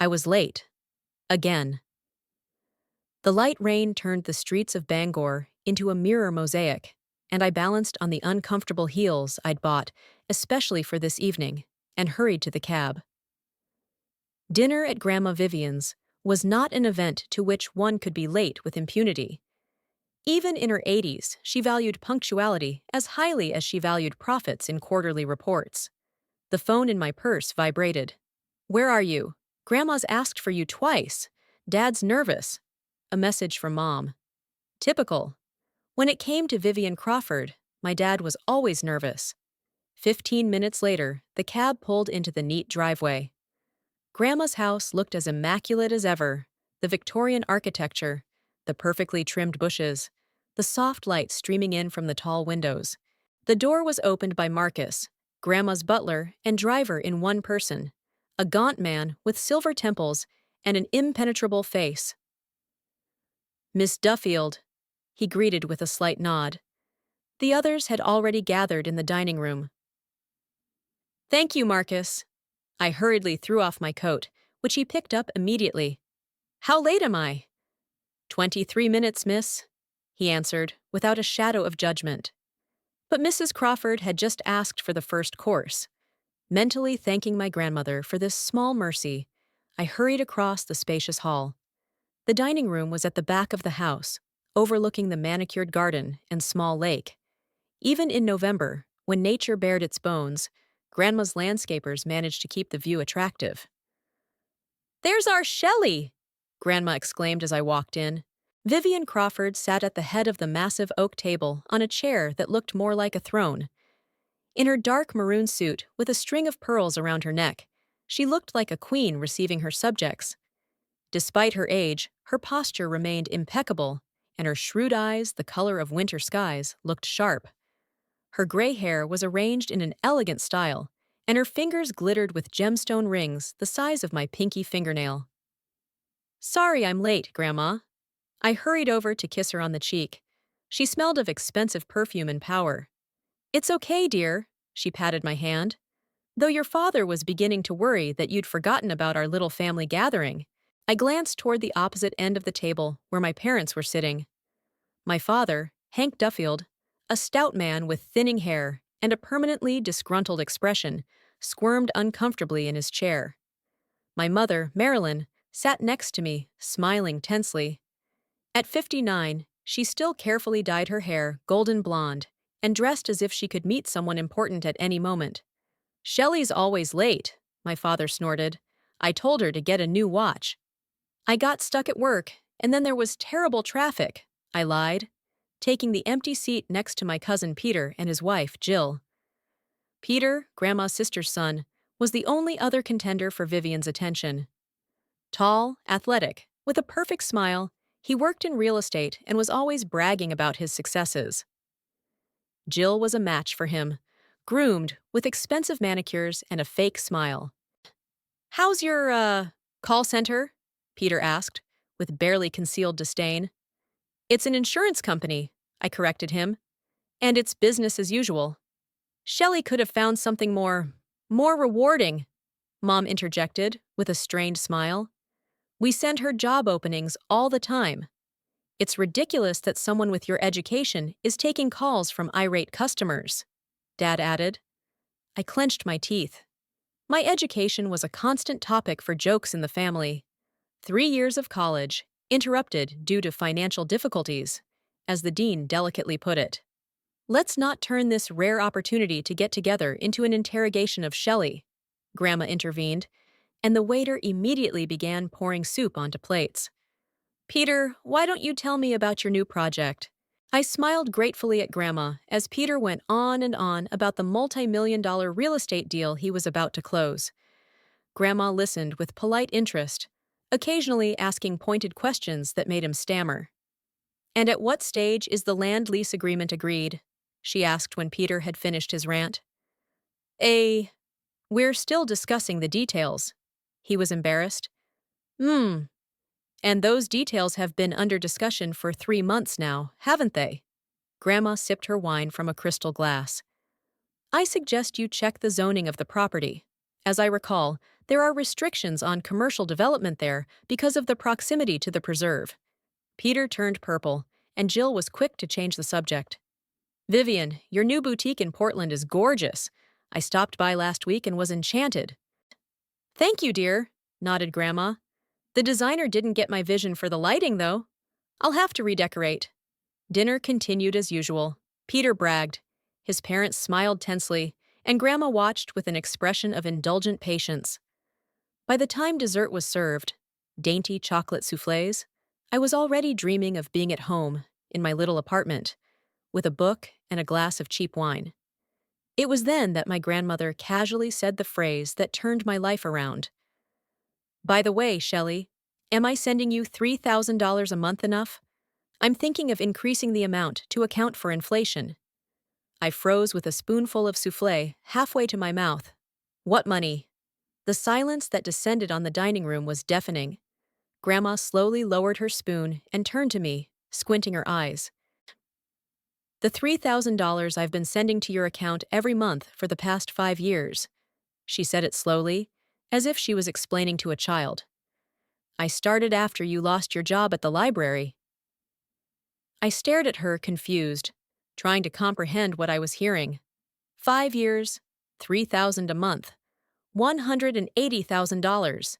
I was late. Again. The light rain turned the streets of Bangor into a mirror mosaic, and I balanced on the uncomfortable heels I'd bought, especially for this evening, and hurried to the cab. Dinner at Grandma Vivian's was not an event to which one could be late with impunity. Even in her 80s, she valued punctuality as highly as she valued profits in quarterly reports. The phone in my purse vibrated. "Where are you? Grandma's asked for you twice. Dad's nervous." A message from Mom. Typical. When it came to Vivian Crawford, my dad was always nervous. 15 minutes later, the cab pulled into the neat driveway. Grandma's house looked as immaculate as ever. The Victorian architecture, the perfectly trimmed bushes, the soft light streaming in from the tall windows. The door was opened by Marcus, Grandma's butler and driver in one person, a gaunt man with silver temples and an impenetrable face. "Miss Duffield," he greeted with a slight nod. The others had already gathered in the dining room. "Thank you, Marcus." I hurriedly threw off my coat, which he picked up immediately. "How late am I?" 23 minutes, miss," he answered, without a shadow of judgment. But Mrs. Crawford had just asked for the first course. Mentally thanking my grandmother for this small mercy, I hurried across the spacious hall. The dining room was at the back of the house, overlooking the manicured garden and small lake. Even in November, when nature bared its bones, Grandma's landscapers managed to keep the view attractive. "There's our Shelley!" Grandma exclaimed as I walked in. Vivian Crawford sat at the head of the massive oak table on a chair that looked more like a throne. In her dark maroon suit with a string of pearls around her neck, she looked like a queen receiving her subjects. Despite her age, her posture remained impeccable, and her shrewd eyes, the color of winter skies, looked sharp. Her gray hair was arranged in an elegant style, and her fingers glittered with gemstone rings the size of my pinky fingernail. "Sorry I'm late, Grandma." I hurried over to kiss her on the cheek. She smelled of expensive perfume and power. "It's okay, dear," she patted my hand. "Though your father was beginning to worry that you'd forgotten about our little family gathering." I glanced toward the opposite end of the table where my parents were sitting. My father, Hank Duffield, a stout man with thinning hair and a permanently disgruntled expression, squirmed uncomfortably in his chair. My mother, Marilyn, sat next to me, smiling tensely. At 59, she still carefully dyed her hair golden blonde and dressed as if she could meet someone important at any moment. "Shelley's always late," my father snorted. "I told her to get a new watch." "I got stuck at work, and then there was terrible traffic," I lied, taking the empty seat next to my cousin Peter and his wife, Jill. Peter, Grandma's sister's son, was the only other contender for Vivian's attention. Tall, athletic, with a perfect smile, he worked in real estate and was always bragging about his successes. Jill was a match for him, groomed with expensive manicures and a fake smile. "How's your, call center?" Peter asked, with barely concealed disdain. "It's an insurance company," I corrected him. "And it's business as usual." "Shelley could have found something more rewarding," Mom interjected, with a strained smile. "We send her job openings all the time. It's ridiculous that someone with your education is taking calls from irate customers," Dad added. I clenched my teeth. My education was a constant topic for jokes in the family. 3 years of college, interrupted due to financial difficulties, as the dean delicately put it. "Let's not turn this rare opportunity to get together into an interrogation of Shelley," Grandma intervened, and the waiter immediately began pouring soup onto plates. "Peter, why don't you tell me about your new project?" I smiled gratefully at Grandma as Peter went on and on about the multi-million-dollar real estate deal he was about to close. Grandma listened with polite interest, occasionally asking pointed questions that made him stammer. "And at what stage is the land lease agreement agreed?" she asked when Peter had finished his rant. We're still discussing the details." He was embarrassed. And those details have been under discussion for 3 months now, haven't they?" Grandma sipped her wine from a crystal glass. "I suggest you check the zoning of the property. As I recall, there are restrictions on commercial development there because of the proximity to the preserve. Peter turned purple, and Jill was quick to change the subject. Vivian, your new boutique in Portland is gorgeous. I stopped by last week and was enchanted. Thank you, dear, nodded Grandma. The designer didn't get my vision for the lighting, though. I'll have to redecorate. Dinner continued as usual. Peter bragged. His parents smiled tensely, and Grandma watched with an expression of indulgent patience. By the time dessert was served, dainty chocolate soufflés, I was already dreaming of being at home, in my little apartment, with a book and a glass of cheap wine. It was then that my grandmother casually said the phrase that turned my life around. By the way, Shelley, am I sending you $3,000 a month enough? I'm thinking of increasing the amount to account for inflation. I froze with a spoonful of soufflé halfway to my mouth. What money? The silence that descended on the dining room was deafening. Grandma slowly lowered her spoon and turned to me, squinting her eyes. The $3,000 I've been sending to your account every month for the past 5 years. She said it slowly, as if she was explaining to a child. I started after you lost your job at the library. I stared at her, confused, trying to comprehend what I was hearing. 5 years, $3,000 a month, $180,000.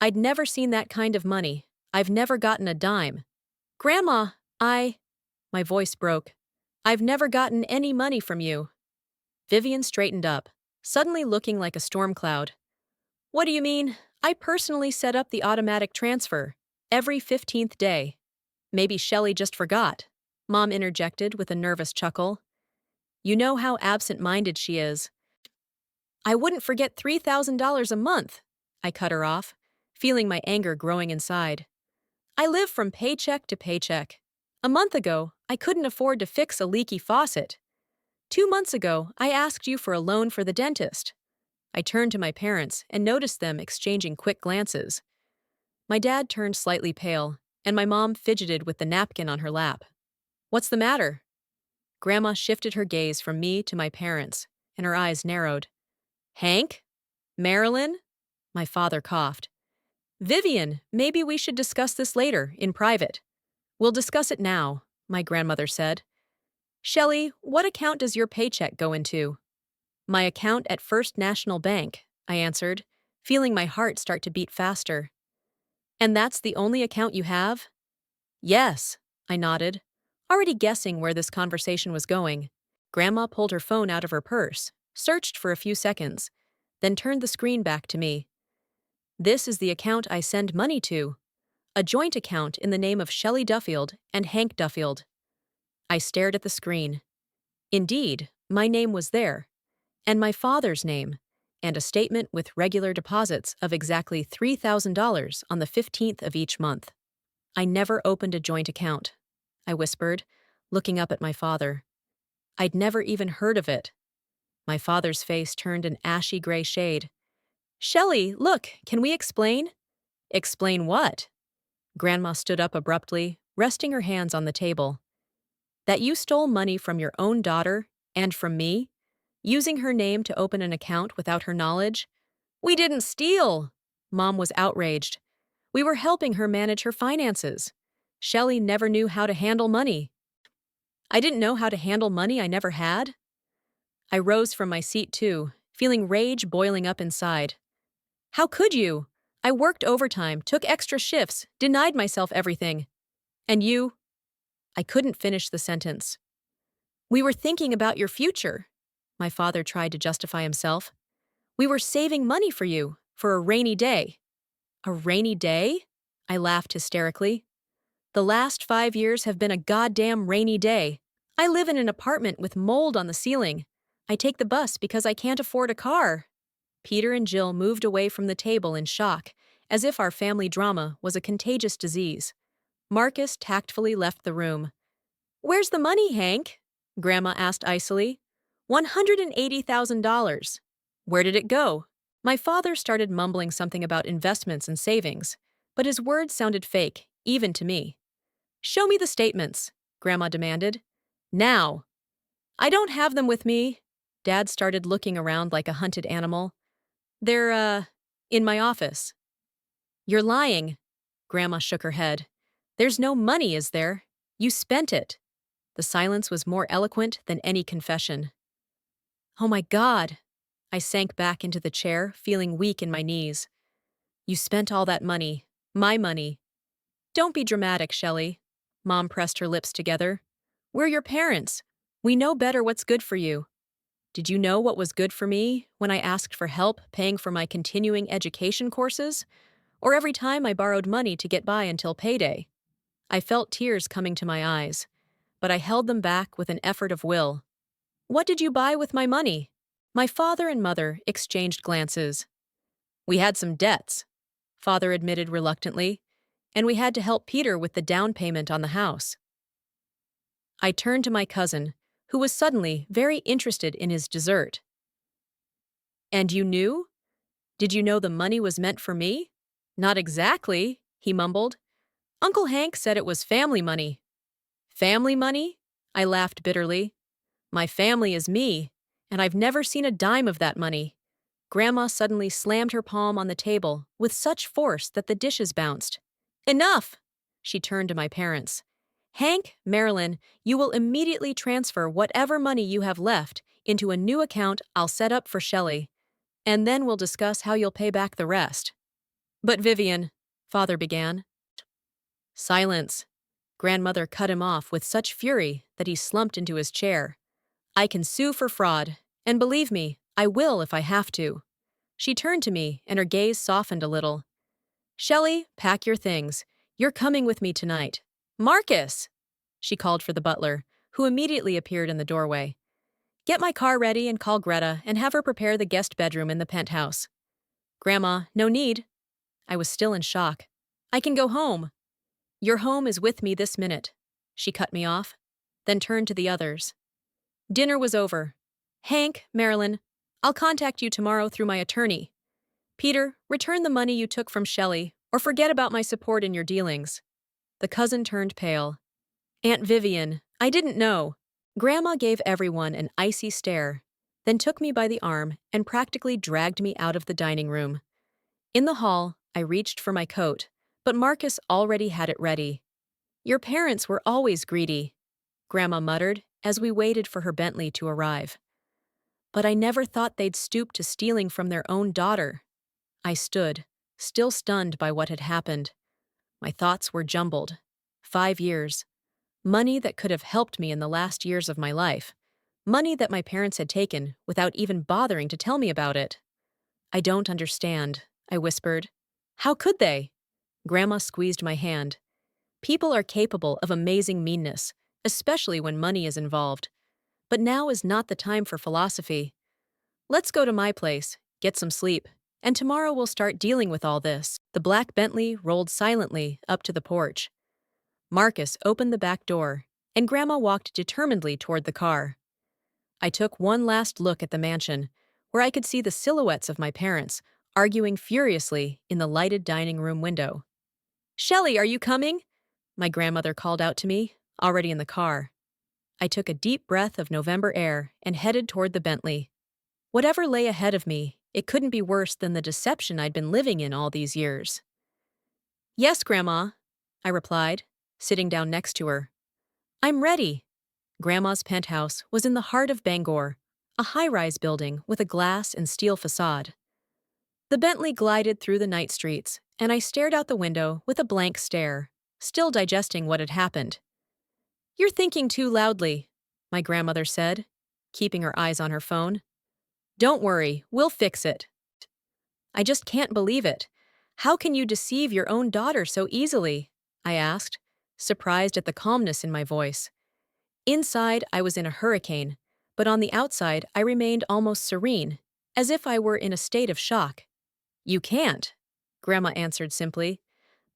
I'd never seen that kind of money. I've never gotten a dime. Grandma, my voice broke. I've never gotten any money from you. Vivian straightened up, suddenly looking like a storm cloud. What do you mean? I personally set up the automatic transfer, every 15th day. Maybe Shelley just forgot, Mom interjected with a nervous chuckle. You know how absent-minded she is. I wouldn't forget $3,000 a month, I cut her off, feeling my anger growing inside. I live from paycheck to paycheck. A month ago, I couldn't afford to fix a leaky faucet. 2 months ago, I asked you for a loan for the dentist. I turned to my parents and noticed them exchanging quick glances. My dad turned slightly pale, and my mom fidgeted with the napkin on her lap. What's the matter? Grandma shifted her gaze from me to my parents, and her eyes narrowed. Hank? Marilyn? My father coughed. Vivian, maybe we should discuss this later, in private. We'll discuss it now, my grandmother said. Shelley, what account does your paycheck go into? My account at First National Bank, I answered, feeling my heart start to beat faster. And that's the only account you have? Yes, I nodded, already guessing where this conversation was going. Grandma pulled her phone out of her purse, searched for a few seconds, then turned the screen back to me. This is the account I send money to. A joint account in the name of Shelley Duffield and Hank Duffield. I stared at the screen. Indeed, my name was there, and my father's name, and a statement with regular deposits of exactly $3,000 on the 15th of each month. I never opened a joint account, I whispered, looking up at my father. I'd never even heard of it. My father's face turned an ashy gray shade. Shelley, look, can we explain? Explain what? Grandma stood up abruptly, resting her hands on the table. That you stole money from your own daughter, and from me, using her name to open an account without her knowledge? We didn't steal! Mom was outraged. We were helping her manage her finances. Shelley never knew how to handle money. I didn't know how to handle money I never had? I rose from my seat too, feeling rage boiling up inside. How could you? I worked overtime, took extra shifts, denied myself everything. And you? I couldn't finish the sentence. We were thinking about your future. My father tried to justify himself. We were saving money for you, for a rainy day. A rainy day? I laughed hysterically. The last 5 years have been a goddamn rainy day. I live in an apartment with mold on the ceiling. I take the bus because I can't afford a car. Peter and Jill moved away from the table in shock, as if our family drama was a contagious disease. Marcus tactfully left the room. Where's the money, Hank? Grandma asked icily. $180,000. Where did it go? My father started mumbling something about investments and savings, but his words sounded fake, even to me. Show me the statements, Grandma demanded. Now. I don't have them with me. Dad started looking around like a hunted animal. They're in my office. You're lying. Grandma shook her head. There's no money, is there? You spent it. The silence was more eloquent than any confession. Oh my God! I sank back into the chair, feeling weak in my knees. You spent all that money. My money. Don't be dramatic, Shelley. Mom pressed her lips together. We're your parents. We know better what's good for you. Did you know what was good for me when I asked for help paying for my continuing education courses? Or every time I borrowed money to get by until payday? I felt tears coming to my eyes, but I held them back with an effort of will. What did you buy with my money? My father and mother exchanged glances. We had some debts, Father admitted reluctantly, and we had to help Peter with the down payment on the house. I turned to my cousin, who was suddenly very interested in his dessert. And you knew? Did you know the money was meant for me? Not exactly, he mumbled. Uncle Hank said it was family money. Family money? I laughed bitterly. My family is me, and I've never seen a dime of that money. Grandma suddenly slammed her palm on the table with such force that the dishes bounced. Enough! She turned to my parents. Hank, Marilyn, you will immediately transfer whatever money you have left into a new account I'll set up for Shelley, and then we'll discuss how you'll pay back the rest. But Vivian, Father began. Silence. Grandmother cut him off with such fury that he slumped into his chair. I can sue for fraud, and believe me, I will if I have to. She turned to me, and her gaze softened a little. Shelley, pack your things. You're coming with me tonight. Marcus! She called for the butler, who immediately appeared in the doorway. Get my car ready and call Greta and have her prepare the guest bedroom in the penthouse. Grandma, no need. I was still in shock. I can go home. Your home is with me this minute. She cut me off, then turned to the others. Dinner was over. Hank, Marilyn, I'll contact you tomorrow through my attorney. Peter, return the money you took from Shelley, or forget about my support in your dealings. The cousin turned pale. Aunt Vivian, I didn't know. Grandma gave everyone an icy stare, then took me by the arm and practically dragged me out of the dining room. In the hall, I reached for my coat, but Marcus already had it ready. Your parents were always greedy, Grandma muttered as we waited for her Bentley to arrive. But I never thought they'd stoop to stealing from their own daughter. I stood, still stunned by what had happened. My thoughts were jumbled. 5 years. Money that could have helped me in the last years of my life. Money that my parents had taken without even bothering to tell me about it. I don't understand, I whispered. How could they? Grandma squeezed my hand. People are capable of amazing meanness, especially when money is involved. But now is not the time for philosophy. Let's go to my place, get some sleep, and tomorrow we'll start dealing with all this. The black Bentley rolled silently up to the porch. Marcus opened the back door, and Grandma walked determinedly toward the car. I took one last look at the mansion, where I could see the silhouettes of my parents, arguing furiously in the lighted dining room window. Shelley, are you coming? My grandmother called out to me, already in the car. I took a deep breath of November air and headed toward the Bentley. Whatever lay ahead of me, it couldn't be worse than the deception I'd been living in all these years. Yes, Grandma, I replied, sitting down next to her. I'm ready. Grandma's penthouse was in the heart of Bangor, a high-rise building with a glass and steel facade. The Bentley glided through the night streets, and I stared out the window with a blank stare, still digesting what had happened. You're thinking too loudly, my grandmother said, keeping her eyes on her phone. Don't worry, we'll fix it. I just can't believe it. How can you deceive your own daughter so easily? I asked, surprised at the calmness in my voice. Inside, I was in a hurricane, but on the outside, I remained almost serene, as if I were in a state of shock. You can't, Grandma answered simply,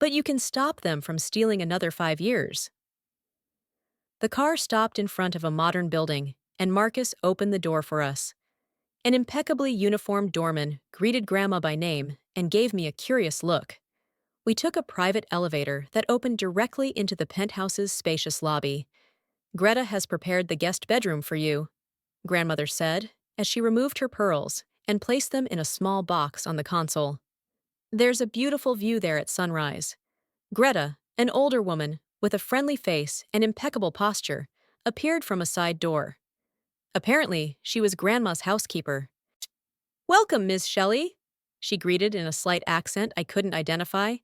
but you can stop them from stealing another 5 years. The car stopped in front of a modern building, and Marcus opened the door for us. An impeccably uniformed doorman greeted Grandma by name and gave me a curious look. We took a private elevator that opened directly into the penthouse's spacious lobby. Greta has prepared the guest bedroom for you, Grandmother said, as she removed her pearls and placed them in a small box on the console. There's a beautiful view there at sunrise. Greta, an older woman with a friendly face and impeccable posture, appeared from a side door. Apparently, she was Grandma's housekeeper. "Welcome, Miss Shelley," she greeted in a slight accent I couldn't identify.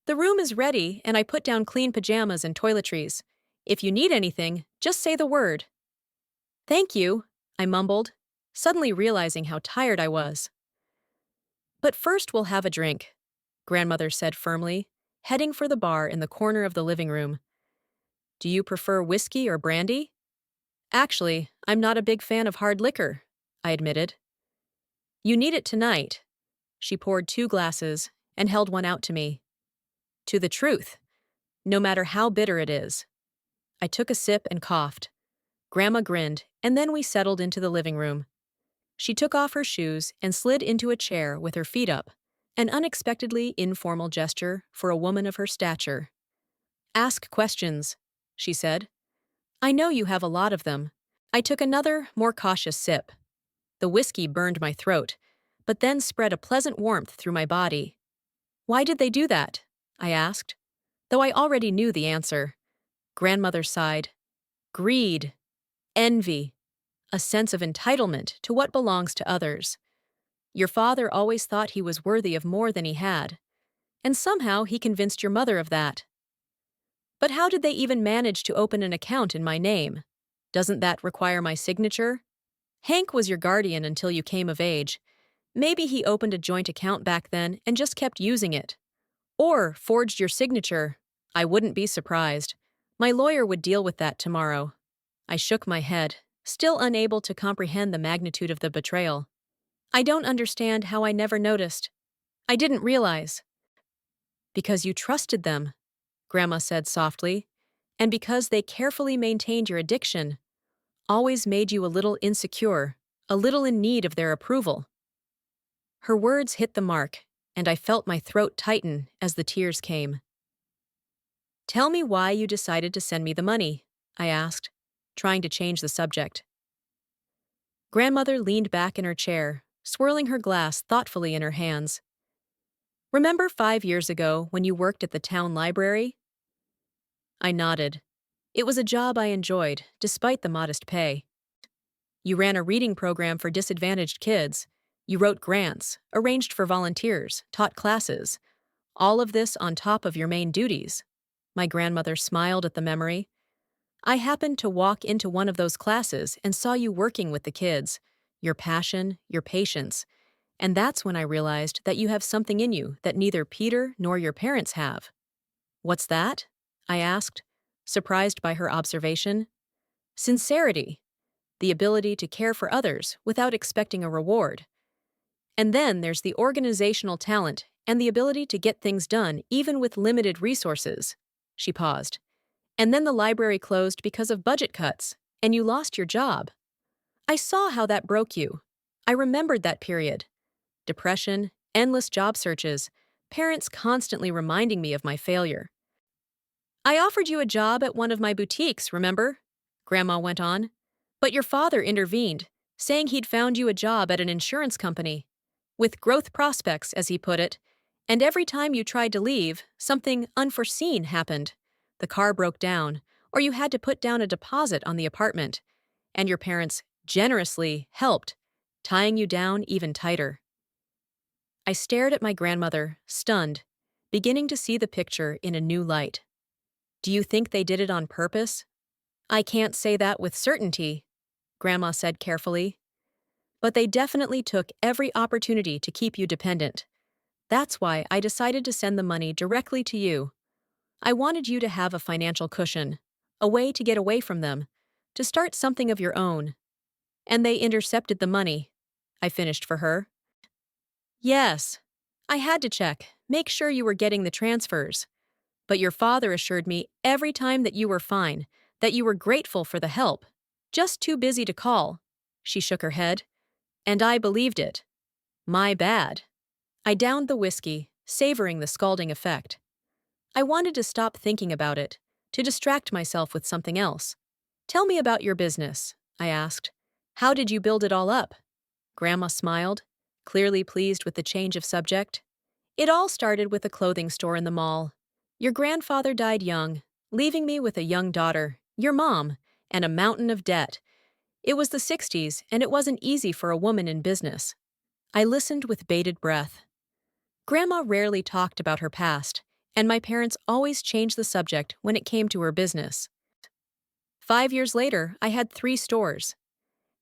"The room is ready, and I put down clean pajamas and toiletries. If you need anything, just say the word." "Thank you," I mumbled, suddenly realizing how tired I was. "But first we'll have a drink," Grandmother said firmly, heading for the bar in the corner of the living room. "Do you prefer whiskey or brandy?" "Actually, I'm not a big fan of hard liquor," I admitted. "You need it tonight." She poured 2 glasses and held one out to me. "To the truth, no matter how bitter it is." I took a sip and coughed. Grandma grinned, and then we settled into the living room. She took off her shoes and slid into a chair with her feet up, an unexpectedly informal gesture for a woman of her stature. "Ask questions," she said. "I know you have a lot of them." I took another, more cautious sip. The whiskey burned my throat, but then spread a pleasant warmth through my body. "Why did they do that?" I asked, though I already knew the answer. Grandmother sighed. "Greed. Envy. A sense of entitlement to what belongs to others. Your father always thought he was worthy of more than he had, and somehow he convinced your mother of that." "But how did they even manage to open an account in my name? Doesn't that require my signature?" "Hank was your guardian until you came of age. Maybe he opened a joint account back then and just kept using it. Or forged your signature. I wouldn't be surprised. My lawyer would deal with that tomorrow." I shook my head, still unable to comprehend the magnitude of the betrayal. "I don't understand how I never noticed. I didn't realize." "Because you trusted them," Grandma said softly, "and because they carefully maintained your addiction, always made you a little insecure, a little in need of their approval." Her words hit the mark, and I felt my throat tighten as the tears came. "Tell me why you decided to send me the money," I asked, trying to change the subject. Grandmother leaned back in her chair, swirling her glass thoughtfully in her hands. "Remember 5 years ago when you worked at the town library?" I nodded. It was a job I enjoyed, despite the modest pay. "You ran a reading program for disadvantaged kids. You wrote grants, arranged for volunteers, taught classes. All of this on top of your main duties." My grandmother smiled at the memory. "I happened to walk into one of those classes and saw you working with the kids, your passion, your patience, and that's when I realized that you have something in you that neither Peter nor your parents have." "What's that?" I asked, surprised by her observation. "Sincerity. The ability to care for others without expecting a reward. And then there's the organizational talent and the ability to get things done even with limited resources." She paused. "And then the library closed because of budget cuts, and you lost your job. I saw how that broke you. I remembered that period. Depression, endless job searches, parents constantly reminding me of my failure. I offered you a job at one of my boutiques, remember?" Grandma went on. "But your father intervened, saying he'd found you a job at an insurance company. With growth prospects, as he put it. And every time you tried to leave, something unforeseen happened. The car broke down, or you had to put down a deposit on the apartment. And your parents generously helped, tying you down even tighter." I stared at my grandmother, stunned, beginning to see the picture in a new light. "Do you think they did it on purpose?" "I can't say that with certainty," Grandma said carefully. "But they definitely took every opportunity to keep you dependent. That's why I decided to send the money directly to you. I wanted you to have a financial cushion, a way to get away from them, to start something of your own. And they intercepted the money," I finished for her. "Yes. I had to check, make sure you were getting the transfers. But your father assured me every time that you were fine, that you were grateful for the help. Just too busy to call." She shook her head. "And I believed it. My bad." I downed the whiskey, savoring the scalding effect. I wanted to stop thinking about it, to distract myself with something else. "Tell me about your business," I asked. "How did you build it all up?" Grandma smiled, clearly pleased with the change of subject. It all started with a clothing store in the mall. Your grandfather died young, leaving me with a young daughter, your mom, and a mountain of debt. It was the 60s, and it wasn't easy for a woman in business. I listened with bated breath. Grandma rarely talked about her past, and my parents always changed the subject when it came to her business. 5 years later, I had 3 stores.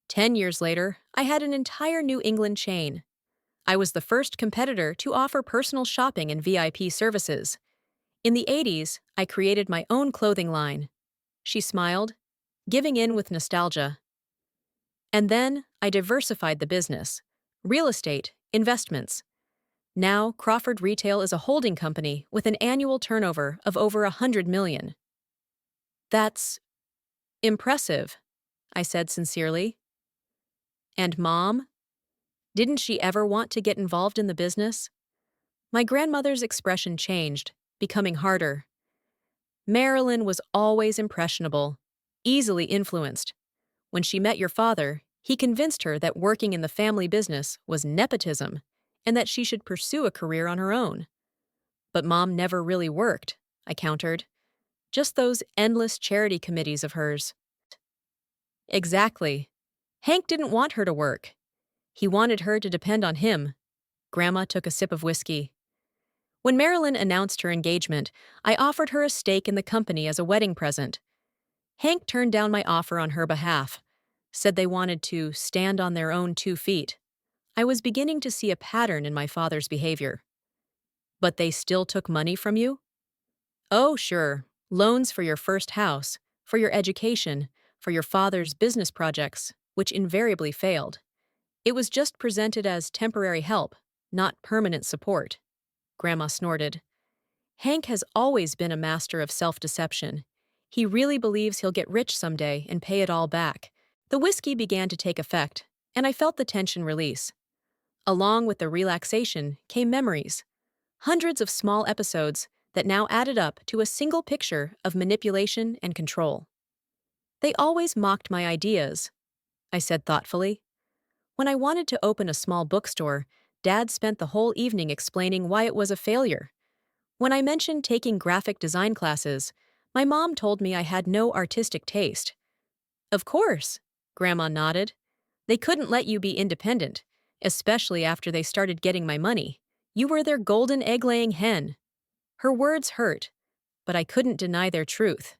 10 years later, I had an entire New England chain. I was the first competitor to offer personal shopping and VIP services. In the 80s, I created my own clothing line. She smiled, giving in with nostalgia. And then I diversified the business. Real estate, investments. Now, Crawford Retail is a holding company with an annual turnover of over 100 million. That's impressive, I said sincerely. And Mom? Didn't she ever want to get involved in the business? My grandmother's expression changed, becoming harder. Marilyn was always impressionable, easily influenced. When she met your father, he convinced her that working in the family business was nepotism and that she should pursue a career on her own. But Mom never really worked, I countered. Just those endless charity committees of hers. Exactly. Hank didn't want her to work. He wanted her to depend on him. Grandma took a sip of whiskey. When Marilyn announced her engagement, I offered her a stake in the company as a wedding present. Hank turned down my offer on her behalf, said they wanted to stand on their own 2 feet. I was beginning to see a pattern in my father's behavior. But they still took money from you? Oh, sure. Loans for your first house, for your education, for your father's business projects, which invariably failed. It was just presented as temporary help, not permanent support. Grandma snorted. Hank has always been a master of self-deception. He really believes he'll get rich someday and pay it all back. The whiskey began to take effect, and I felt the tension release. Along with the relaxation came memories. Hundreds of small episodes that now added up to a single picture of manipulation and control. They always mocked my ideas, I said thoughtfully. When I wanted to open a small bookstore, Dad spent the whole evening explaining why it was a failure. When I mentioned taking graphic design classes, my mom told me I had no artistic taste. Of course, Grandma nodded. They couldn't let you be independent, especially after they started getting my money. You were their golden egg-laying hen. Her words hurt, but I couldn't deny their truth.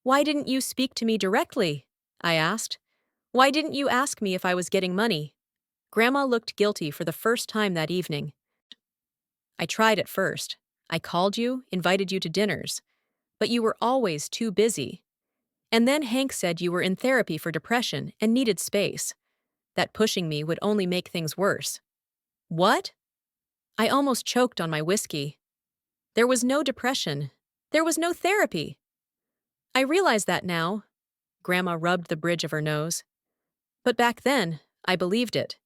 Why didn't you speak to me directly? I asked. Why didn't you ask me if I was getting money? Grandma looked guilty for the first time that evening. I tried at first. I called you, invited you to dinners. But you were always too busy. And then Hank said you were in therapy for depression and needed space. That pushing me would only make things worse. What? I almost choked on my whiskey. There was no depression. There was no therapy. I realize that now. Grandma rubbed the bridge of her nose. But back then, I believed it.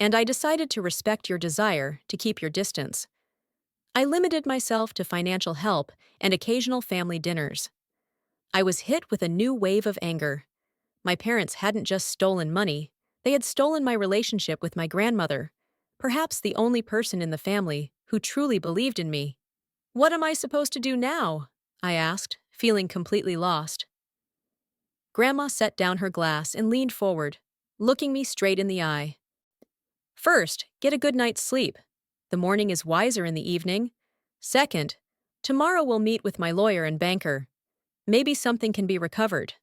And I decided to respect your desire to keep your distance. I limited myself to financial help and occasional family dinners. I was hit with a new wave of anger. My parents hadn't just stolen money, they had stolen my relationship with my grandmother, perhaps the only person in the family who truly believed in me. What am I supposed to do now? I asked, feeling completely lost. Grandma set down her glass and leaned forward, looking me straight in the eye. First, get a good night's sleep. The morning is wiser in the evening. Second, tomorrow we'll meet with my lawyer and banker. Maybe something can be recovered.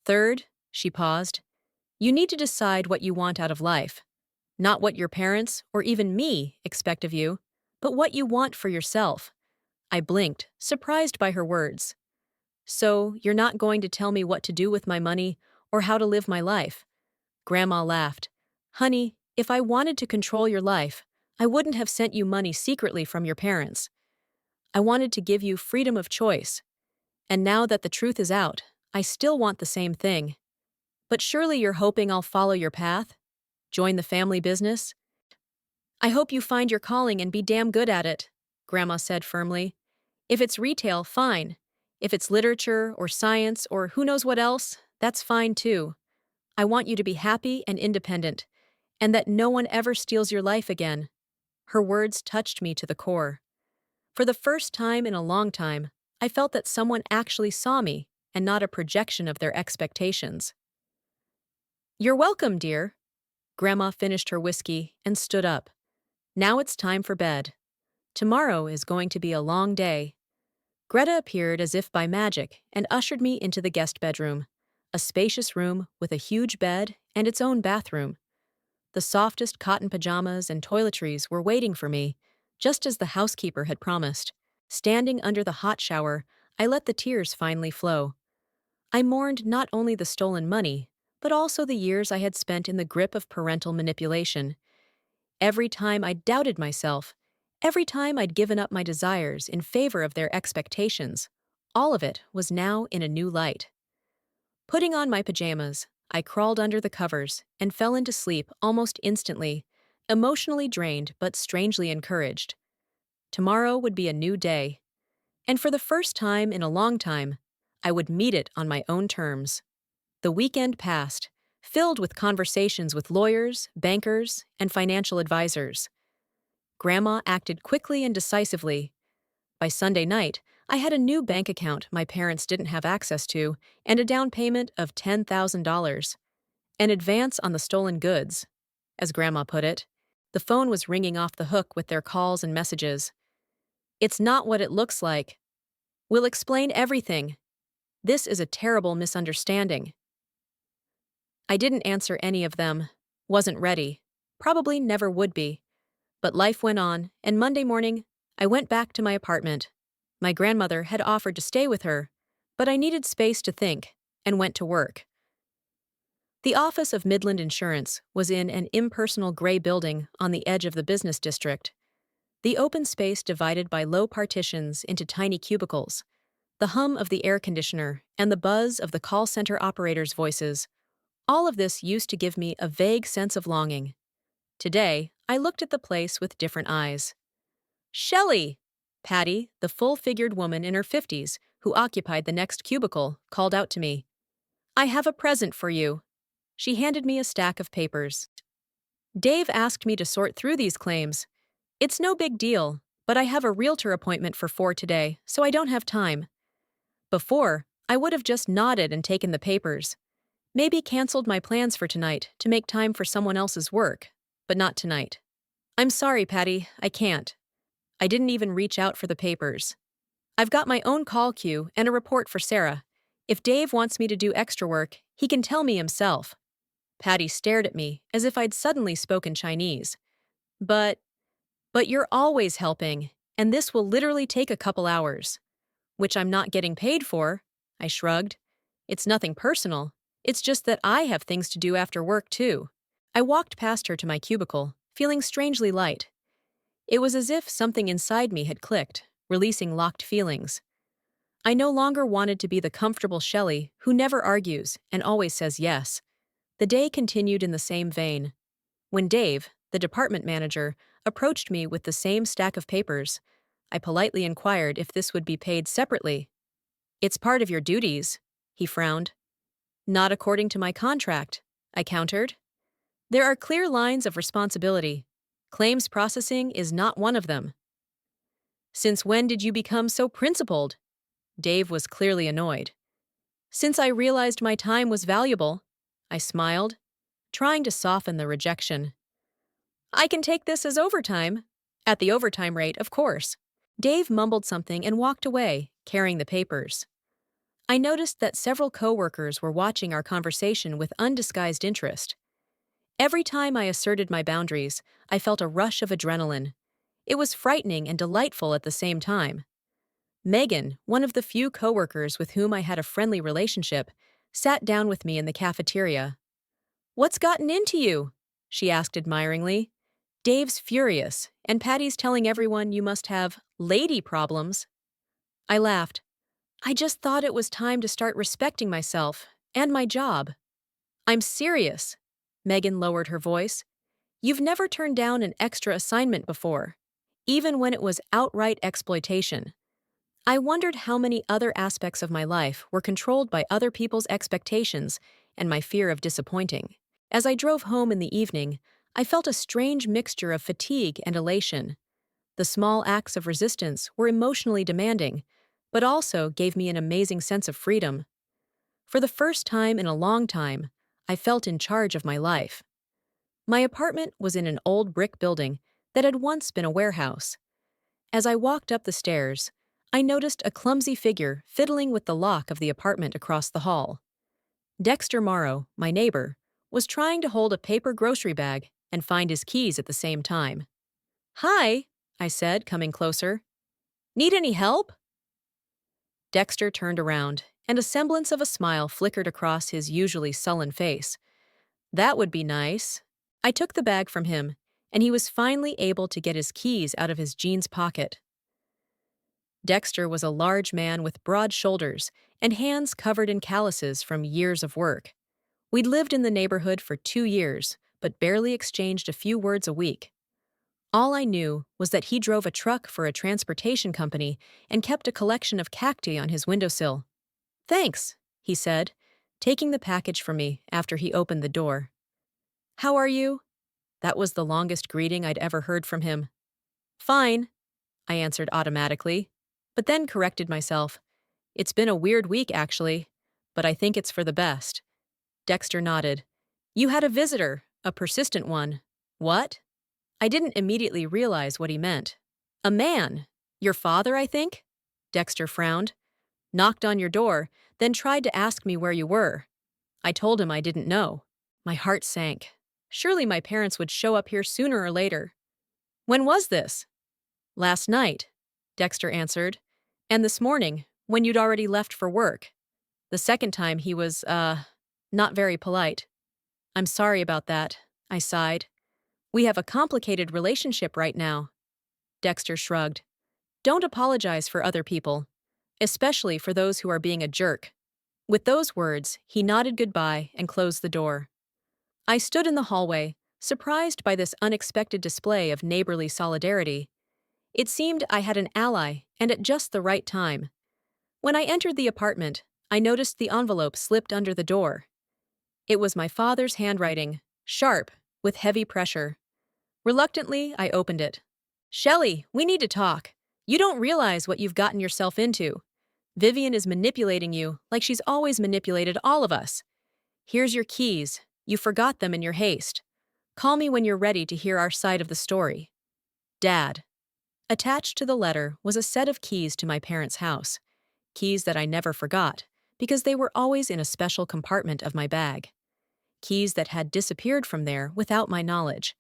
Third, she paused, you need to decide what you want out of life. Not what your parents, or even me, expect of you, but what you want for yourself. I blinked, surprised by her words. So, you're not going to tell me what to do with my money or how to live my life? Grandma laughed. Honey, if I wanted to control your life, I wouldn't have sent you money secretly from your parents. I wanted to give you freedom of choice. And now that the truth is out, I still want the same thing. But surely you're hoping I'll follow your path? Join the family business? I hope you find your calling and be damn good at it, Grandma said firmly. If it's retail, fine. If it's literature or science or who knows what else, that's fine too. I want you to be happy and independent. and that no one ever steals your life again. Her words touched me to the core. For the first time in a long time, I felt that someone actually saw me and not a projection of their expectations. You're welcome, dear. Grandma finished her whiskey and stood up. Now it's time for bed. Tomorrow is going to be a long day. Greta appeared as if by magic and ushered me into the guest bedroom, a spacious room with a huge bed and its own bathroom. The softest cotton pajamas and toiletries were waiting for me, just as the housekeeper had promised. Standing under the hot shower, I let the tears finally flow. I mourned not only the stolen money, but also the years I had spent in the grip of parental manipulation. Every time I doubted myself, every time I'd given up my desires in favor of their expectations, all of it was now in a new light. Putting on my pajamas, I crawled under the covers and fell into sleep almost instantly, emotionally drained but strangely encouraged. Tomorrow would be a new day, and for the first time in a long time, I would meet it on my own terms. The weekend passed, filled with conversations with lawyers, bankers, and financial advisors. Grandma acted quickly and decisively. By Sunday night, I had a new bank account my parents didn't have access to and a down payment of $10,000. An advance on the stolen goods, as Grandma put it. The phone was ringing off the hook with their calls and messages. It's not what it looks like. We'll explain everything. This is a terrible misunderstanding. I didn't answer any of them. Wasn't ready. Probably never would be. But life went on, and Monday morning, I went back to my apartment. My grandmother had offered to stay with her, but I needed space to think, and went to work. The office of Midland Insurance was in an impersonal gray building on the edge of the business district. The open space divided by low partitions into tiny cubicles. The hum of the air conditioner and the buzz of the call center operators' voices. All of this used to give me a vague sense of longing. Today, I looked at the place with different eyes. Shelley! Patty, the full-figured woman in her 50s, who occupied the next cubicle, called out to me. I have a present for you. She handed me a stack of papers. Dave asked me to sort through these claims. It's no big deal, but I have a realtor appointment for 4 today, so I don't have time. Before, I would have just nodded and taken the papers. Maybe canceled my plans for tonight to make time for someone else's work, but not tonight. I'm sorry, Patty, I can't. I didn't even reach out for the papers. I've got my own call queue and a report for Sarah. If Dave wants me to do extra work, he can tell me himself. Patty stared at me as if I'd suddenly spoken Chinese. But you're always helping, and this will literally take a couple hours. Which I'm not getting paid for, I shrugged. It's nothing personal. It's just that I have things to do after work, too. I walked past her to my cubicle, feeling strangely light. It was as if something inside me had clicked, releasing locked feelings. I no longer wanted to be the comfortable Shelley who never argues and always says yes. The day continued in the same vein. When Dave, the department manager, approached me with the same stack of papers, I politely inquired if this would be paid separately. It's part of your duties, he frowned. Not according to my contract, I countered. There are clear lines of responsibility. Claims processing is not one of them. Since when did you become so principled? Dave was clearly annoyed. Since I realized my time was valuable, I smiled, trying to soften the rejection. I can take this as overtime. At the overtime rate, of course. Dave mumbled something and walked away, carrying the papers. I noticed that several coworkers were watching our conversation with undisguised interest. Every time I asserted my boundaries, I felt a rush of adrenaline. It was frightening and delightful at the same time. Megan, one of the few coworkers with whom I had a friendly relationship, sat down with me in the cafeteria. What's gotten into you? She asked admiringly. Dave's furious, and Patty's telling everyone you must have lady problems. I laughed. I just thought it was time to start respecting myself and my job. I'm serious. Megan lowered her voice. You've never turned down an extra assignment before, even when it was outright exploitation. I wondered how many other aspects of my life were controlled by other people's expectations and my fear of disappointing. As I drove home in the evening, I felt a strange mixture of fatigue and elation. The small acts of resistance were emotionally demanding, but also gave me an amazing sense of freedom. For the first time in a long time, I felt in charge of my life. My apartment was in an old brick building that had once been a warehouse. As I walked up the stairs, I noticed a clumsy figure fiddling with the lock of the apartment across the hall. Dexter Morrow, my neighbor, was trying to hold a paper grocery bag and find his keys at the same time. "Hi," I said, coming closer. "Need any help?" Dexter turned around, and a semblance of a smile flickered across his usually sullen face. "That would be nice." I took the bag from him, and he was finally able to get his keys out of his jeans pocket. Dexter was a large man with broad shoulders and hands covered in calluses from years of work. We'd lived in the neighborhood for 2 years, but barely exchanged a few words a week. All I knew was that he drove a truck for a transportation company and kept a collection of cacti on his windowsill. "Thanks," he said, taking the package from me after he opened the door. "How are you?" That was the longest greeting I'd ever heard from him. "Fine," I answered automatically, but then corrected myself. "It's been a weird week, actually, but I think it's for the best." Dexter nodded. "You had a visitor, a persistent one." "What?" I didn't immediately realize what he meant. "A man. Your father, I think?" Dexter frowned. "Knocked on your door, then tried to ask me where you were. I told him I didn't know." My heart sank. Surely my parents would show up here sooner or later. "When was this?" "Last night," Dexter answered. "And this morning, when you'd already left for work. The second time he was, not very polite." "I'm sorry about that," I sighed. "We have a complicated relationship right now." Dexter shrugged. "Don't apologize for other people, especially for those who are being a jerk." With those words, he nodded goodbye and closed the door. I stood in the hallway, surprised by this unexpected display of neighborly solidarity. It seemed I had an ally, and at just the right time. When I entered the apartment, I noticed the envelope slipped under the door. It was my father's handwriting, sharp, with heavy pressure. Reluctantly, I opened it. "Shelley, we need to talk. You don't realize what you've gotten yourself into. Vivian is manipulating you like she's always manipulated all of us. Here's your keys. You forgot them in your haste. Call me when you're ready to hear our side of the story. Dad." Attached to the letter was a set of keys to my parents' house. Keys that I never forgot, because they were always in a special compartment of my bag. Keys that had disappeared from there without my knowledge.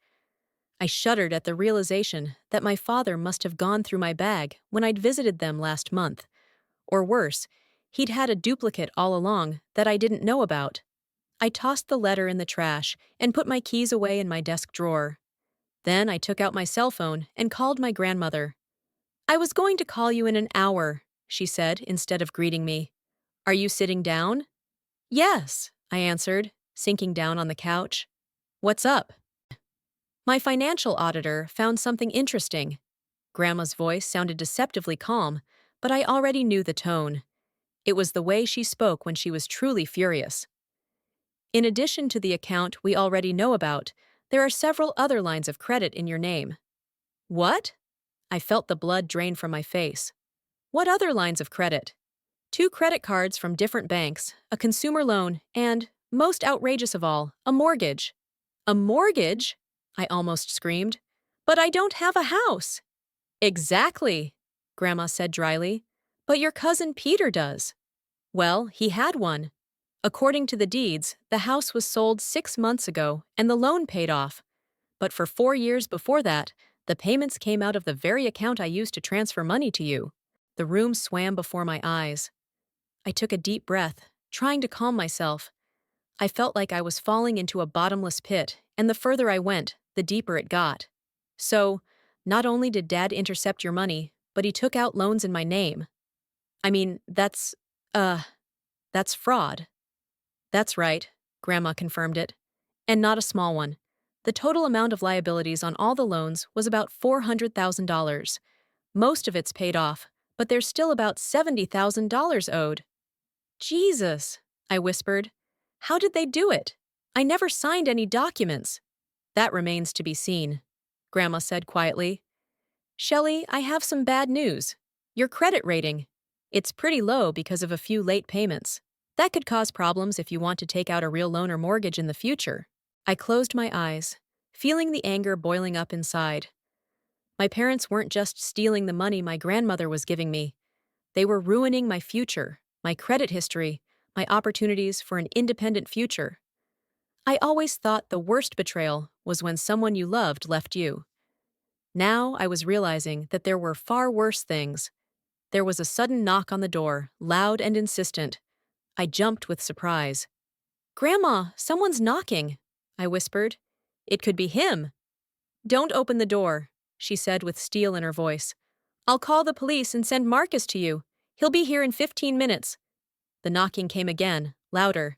I shuddered at the realization that my father must have gone through my bag when I'd visited them last month. Or worse, he'd had a duplicate all along that I didn't know about. I tossed the letter in the trash and put my keys away in my desk drawer. Then I took out my cell phone and called my grandmother. "I was going to call you in an hour," she said instead of greeting me. "Are you sitting down?" "Yes," I answered, sinking down on the couch. "What's up?" "My financial auditor found something interesting." Grandma's voice sounded deceptively calm, but I already knew the tone. It was the way she spoke when she was truly furious. "In addition to the account we already know about, there are several other lines of credit in your name." "What?" I felt the blood drain from my face. "What other lines of credit?" "2 credit cards from different banks, a consumer loan, and, most outrageous of all, a mortgage." "A mortgage?" I almost screamed. "But I don't have a house." "Exactly," Grandma said dryly. "But your cousin Peter does." "Well, he had one. According to the deeds, the house was sold 6 months ago and the loan paid off. But for 4 years before that, the payments came out of the very account I used to transfer money to you." The room swam before my eyes. I took a deep breath, trying to calm myself. I felt like I was falling into a bottomless pit, and the further I went, the deeper it got. "So, not only did Dad intercept your money, but he took out loans in my name. I mean, that's fraud." "That's right," Grandma confirmed it. "And not a small one. The total amount of liabilities on all the loans was about $400,000. Most of it's paid off, but there's still about $70,000 owed." "Jesus," I whispered. "How did they do it? I never signed any documents." That remains to be seen, Grandma said quietly. Shelley, I have some bad news. Your credit rating. It's pretty low because of a few late payments. That could cause problems if you want to take out a real loan or mortgage in the future. I closed my eyes, feeling the anger boiling up inside. My parents weren't just stealing the money my grandmother was giving me. They were ruining my future, my credit history, my opportunities for an independent future. I always thought the worst betrayal was when someone you loved left you. Now I was realizing that there were far worse things. There was a sudden knock on the door, loud and insistent. I jumped with surprise. Grandma, someone's knocking, I whispered. It could be him. Don't open the door, she said with steel in her voice. I'll call the police and send Marcus to you. He'll be here in 15 minutes. The knocking came again, louder.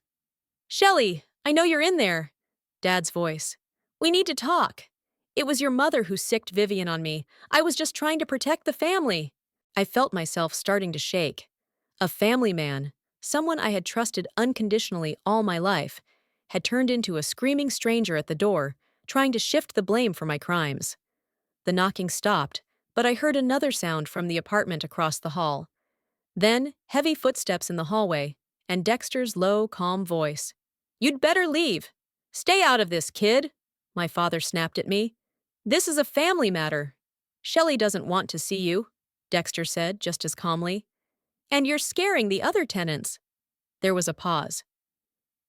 Shelley, I know you're in there. Dad's voice. We need to talk. It was your mother who sicked Vivian on me. I was just trying to protect the family. I felt myself starting to shake. A family man, someone I had trusted unconditionally all my life, had turned into a screaming stranger at the door, trying to shift the blame for my crimes. The knocking stopped, but I heard another sound from the apartment across the hall. Then, heavy footsteps in the hallway, and Dexter's low, calm voice. You'd better leave. Stay out of this, kid, my father snapped at me. This is a family matter. Shelley doesn't want to see you, Dexter said just as calmly. And you're scaring the other tenants. There was a pause.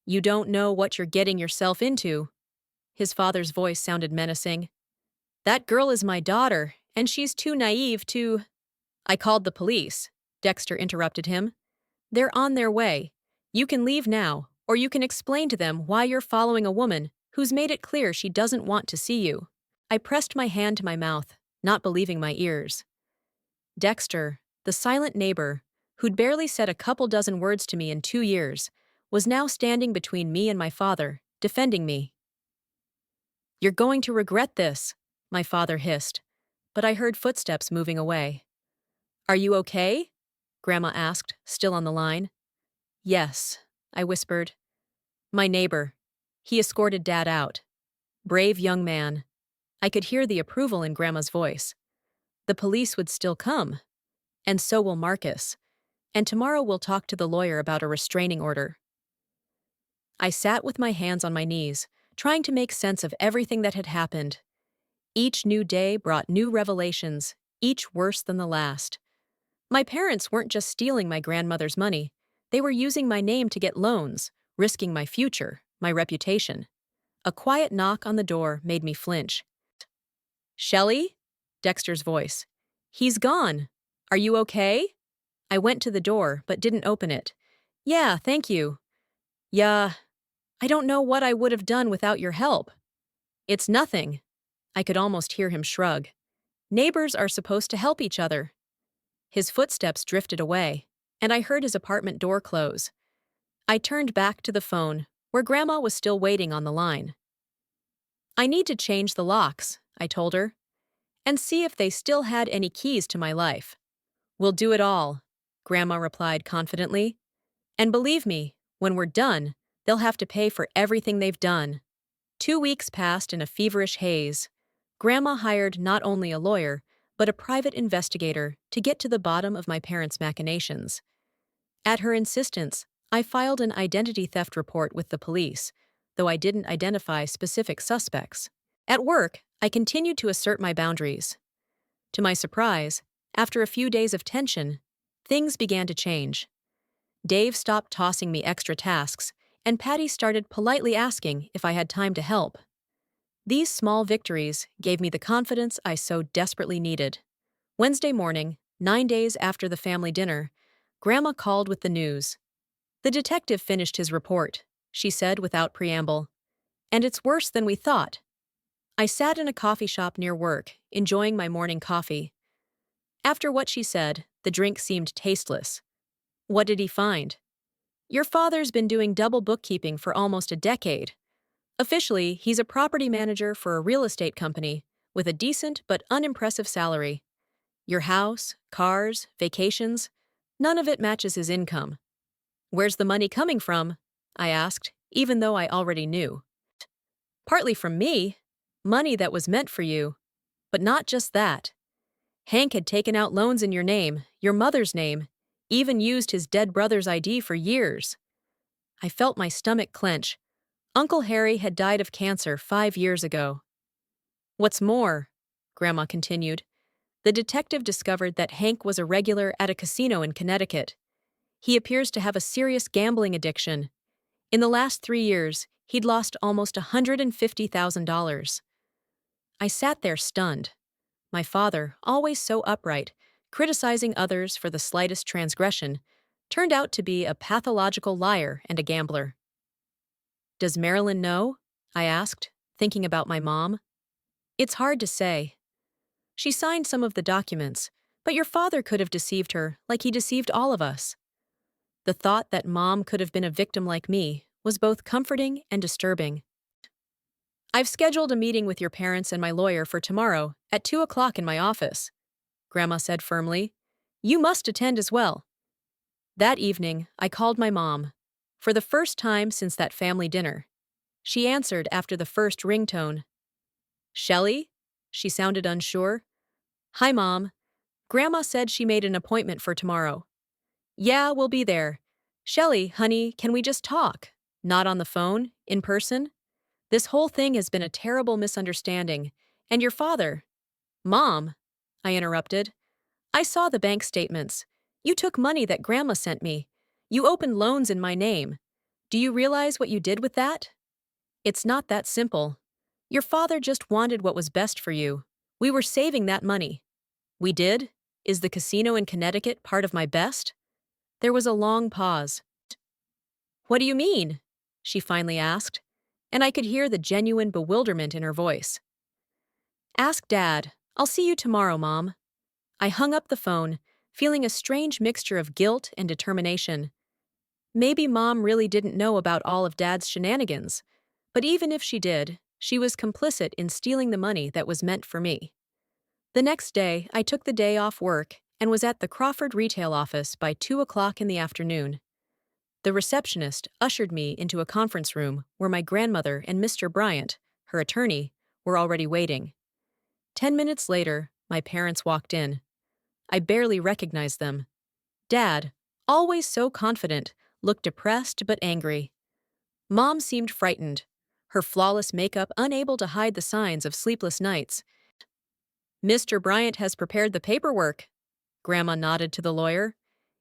You don't know what you're getting yourself into. His father's voice sounded menacing. That girl is my daughter, and she's too naive to… I called the police, Dexter interrupted him. They're on their way. You can leave now, or you can explain to them why you're following a woman who's made it clear she doesn't want to see you. I pressed my hand to my mouth, not believing my ears. Dexter, the silent neighbor, who'd barely said a couple dozen words to me in 2 years, was now standing between me and my father, defending me. You're going to regret this, my father hissed, but I heard footsteps moving away. Are you okay? Grandma asked, still on the line. Yes, I whispered. My neighbor. He escorted Dad out. Brave young man. I could hear the approval in Grandma's voice. The police would still come. And so will Marcus. And tomorrow we'll talk to the lawyer about a restraining order. I sat with my hands on my knees, trying to make sense of everything that had happened. Each new day brought new revelations, each worse than the last. My parents weren't just stealing my grandmother's money. They were using my name to get loans, risking my future, my reputation. A quiet knock on the door made me flinch. Shelley? Dexter's voice. He's gone. Are you okay? I went to the door, but didn't open it. Yeah, thank you. Yeah, I don't know what I would have done without your help. It's nothing. I could almost hear him shrug. Neighbors are supposed to help each other. His footsteps drifted away, and I heard his apartment door close. I turned back to the phone, where Grandma was still waiting on the line. I need to change the locks, I told her, and see if they still had any keys to my life. We'll do it all, Grandma replied confidently. And believe me, when we're done, they'll have to pay for everything they've done. 2 weeks passed in a feverish haze. Grandma hired not only a lawyer, but a private investigator to get to the bottom of my parents' machinations. At her insistence, I filed an identity theft report with the police, though I didn't identify specific suspects. At work, I continued to assert my boundaries. To my surprise, after a few days of tension, things began to change. Dave stopped tossing me extra tasks, and Patty started politely asking if I had time to help. These small victories gave me the confidence I so desperately needed. Wednesday morning, 9 days after the family dinner, Grandma called with the news. The detective finished his report, she said without preamble. And it's worse than we thought. I sat in a coffee shop near work, enjoying my morning coffee. After what she said, the drink seemed tasteless. What did he find? Your father's been doing double bookkeeping for almost a decade. Officially, he's a property manager for a real estate company with a decent but unimpressive salary. Your house, cars, vacations, none of it matches his income. Where's the money coming from? I asked, even though I already knew. Partly from me, money that was meant for you. But not just that. Hank had taken out loans in your name, your mother's name, even used his dead brother's ID for years. I felt my stomach clench. Uncle Harry had died of cancer 5 years ago. What's more, Grandma continued, the detective discovered that Hank was a regular at a casino in Connecticut. He appears to have a serious gambling addiction. In the last 3 years, he'd lost almost $150,000. I sat there stunned. My father, always so upright, criticizing others for the slightest transgression, turned out to be a pathological liar and a gambler. Does Marilyn know? I asked, thinking about my mom. It's hard to say. She signed some of the documents, but your father could have deceived her like he deceived all of us. The thought that Mom could have been a victim like me was both comforting and disturbing. I've scheduled a meeting with your parents and my lawyer for tomorrow at 2 o'clock in my office, Grandma said firmly. You must attend as well. That evening, I called my mom. For the first time since that family dinner. She answered after the first ringtone. Shelley? She sounded unsure. Hi, Mom. Grandma said she made an appointment for tomorrow. Yeah, we'll be there. Shelley, honey, can we just talk? Not on the phone, in person? This whole thing has been a terrible misunderstanding. And your father? Mom, I interrupted. I saw the bank statements. You took money that Grandma sent me. You opened loans in my name. Do you realize what you did with that? It's not that simple. Your father just wanted what was best for you. We were saving that money. We did? Is the casino in Connecticut part of my best? There was a long pause. What do you mean? She finally asked, and I could hear the genuine bewilderment in her voice. Ask Dad. I'll see you tomorrow, Mom. I hung up the phone, feeling a strange mixture of guilt and determination. Maybe Mom really didn't know about all of Dad's shenanigans, but even if she did, she was complicit in stealing the money that was meant for me. The next day, I took the day off work and was at the Crawford retail office by 2 o'clock in the afternoon. The receptionist ushered me into a conference room where my grandmother and Mr. Bryant, her attorney, were already waiting. 10 minutes later, my parents walked in. I barely recognized them. Dad, always so confident, looked depressed but angry. Mom seemed frightened, her flawless makeup unable to hide the signs of sleepless nights. Mr. Bryant has prepared the paperwork. Grandma nodded to the lawyer.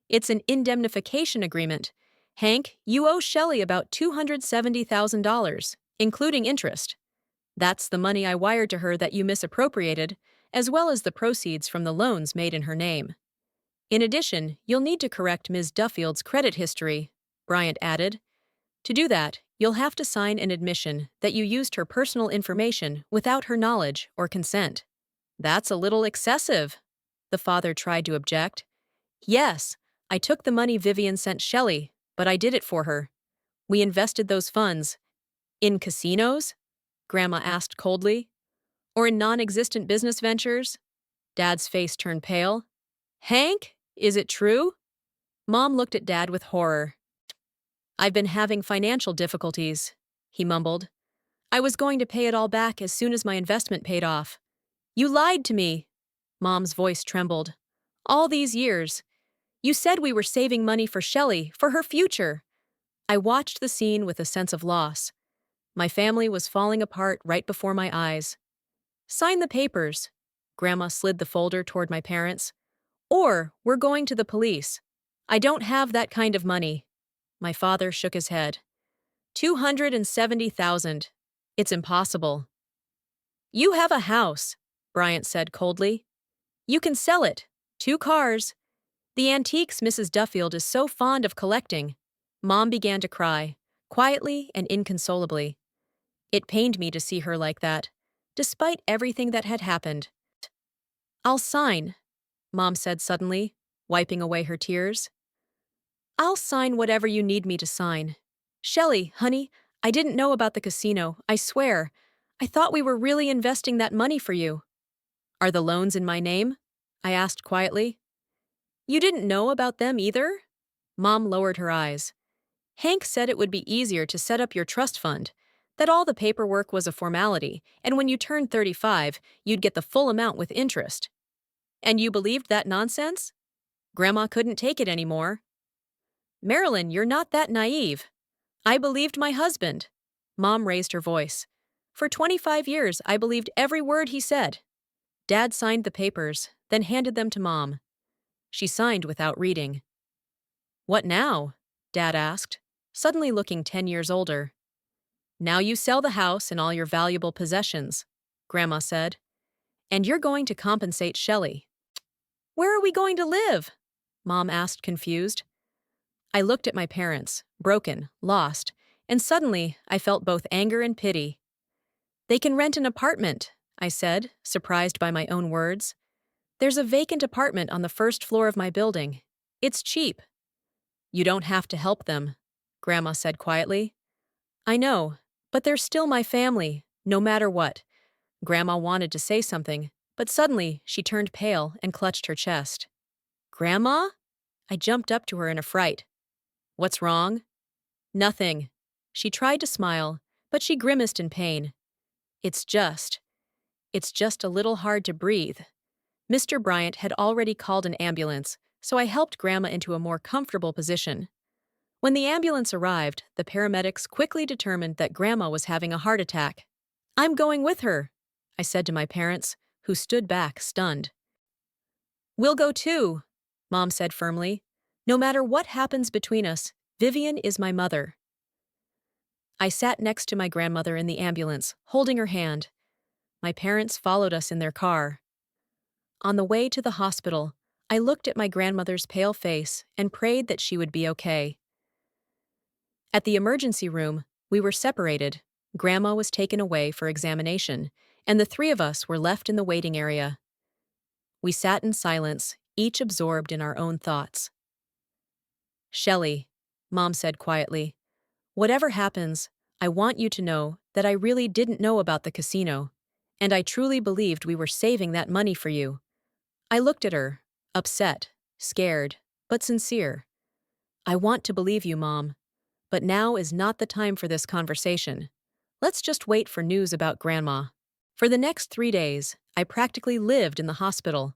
It's an indemnification agreement. Hank, you owe Shelley about $270,000, including interest. That's the money I wired to her that you misappropriated, as well as the proceeds from the loans made in her name. In addition, you'll need to correct Ms. Duffield's credit history, Bryant added. To do that, you'll have to sign an admission that you used her personal information without her knowledge or consent. That's a little excessive, the father tried to object. Yes, I took the money Vivian sent Shelley, but I did it for her. We invested those funds. In casinos? Grandma asked coldly. Or in non-existent business ventures? Dad's face turned pale. Hank, is it true? Mom looked at Dad with horror. I've been having financial difficulties, he mumbled. I was going to pay it all back as soon as my investment paid off. You lied to me. Mom's voice trembled. All these years. You said we were saving money for Shelley, for her future. I watched the scene with a sense of loss. My family was falling apart right before my eyes. Sign the papers. Grandma slid the folder toward my parents. Or we're going to the police. I don't have that kind of money. My father shook his head. $270,000. It's impossible. You have a house, Bryant said coldly. You can sell it. 2 cars. The antiques Mrs. Duffield is so fond of collecting. Mom began to cry, quietly and inconsolably. It pained me to see her like that, despite everything that had happened. I'll sign, Mom said suddenly, wiping away her tears. I'll sign whatever you need me to sign. Shelley, honey, I didn't know about the casino, I swear. I thought we were really investing that money for you. Are the loans in my name? I asked quietly. You didn't know about them either? Mom lowered her eyes. Hank said it would be easier to set up your trust fund. That all the paperwork was a formality, and when you turned 35, you'd get the full amount with interest. And you believed that nonsense? Grandma couldn't take it anymore. Marilyn, you're not that naive. I believed my husband. Mom raised her voice. For 25 years, I believed every word he said. Dad signed the papers, then handed them to Mom. She signed without reading. What now? Dad asked, suddenly looking 10 years older. Now you sell the house and all your valuable possessions, Grandma said. And you're going to compensate Shelley. Where are we going to live? Mom asked, confused. I looked at my parents, broken, lost, and suddenly I felt both anger and pity. They can rent an apartment, I said, surprised by my own words. There's a vacant apartment on the first floor of my building. It's cheap. You don't have to help them, Grandma said quietly. I know, but they're still my family, no matter what. Grandma wanted to say something, but suddenly she turned pale and clutched her chest. Grandma? I jumped up to her in a fright. What's wrong? Nothing. She tried to smile, but she grimaced in pain. It's just a little hard to breathe. Mr. Bryant had already called an ambulance, so I helped Grandma into a more comfortable position. When the ambulance arrived, the paramedics quickly determined that Grandma was having a heart attack. I'm going with her, I said to my parents, who stood back, stunned. We'll go too, Mom said firmly. No matter what happens between us, Vivian is my mother. I sat next to my grandmother in the ambulance, holding her hand. My parents followed us in their car. On the way to the hospital, I looked at my grandmother's pale face and prayed that she would be okay. At the emergency room, we were separated. Grandma was taken away for examination, and the three of us were left in the waiting area. We sat in silence, each absorbed in our own thoughts. Shelley, Mom said quietly, whatever happens, I want you to know that I really didn't know about the casino, and I truly believed we were saving that money for you. I looked at her, upset, scared, but sincere. I want to believe you, Mom, but now is not the time for this conversation. Let's just wait for news about Grandma. For the next 3 days, I practically lived in the hospital.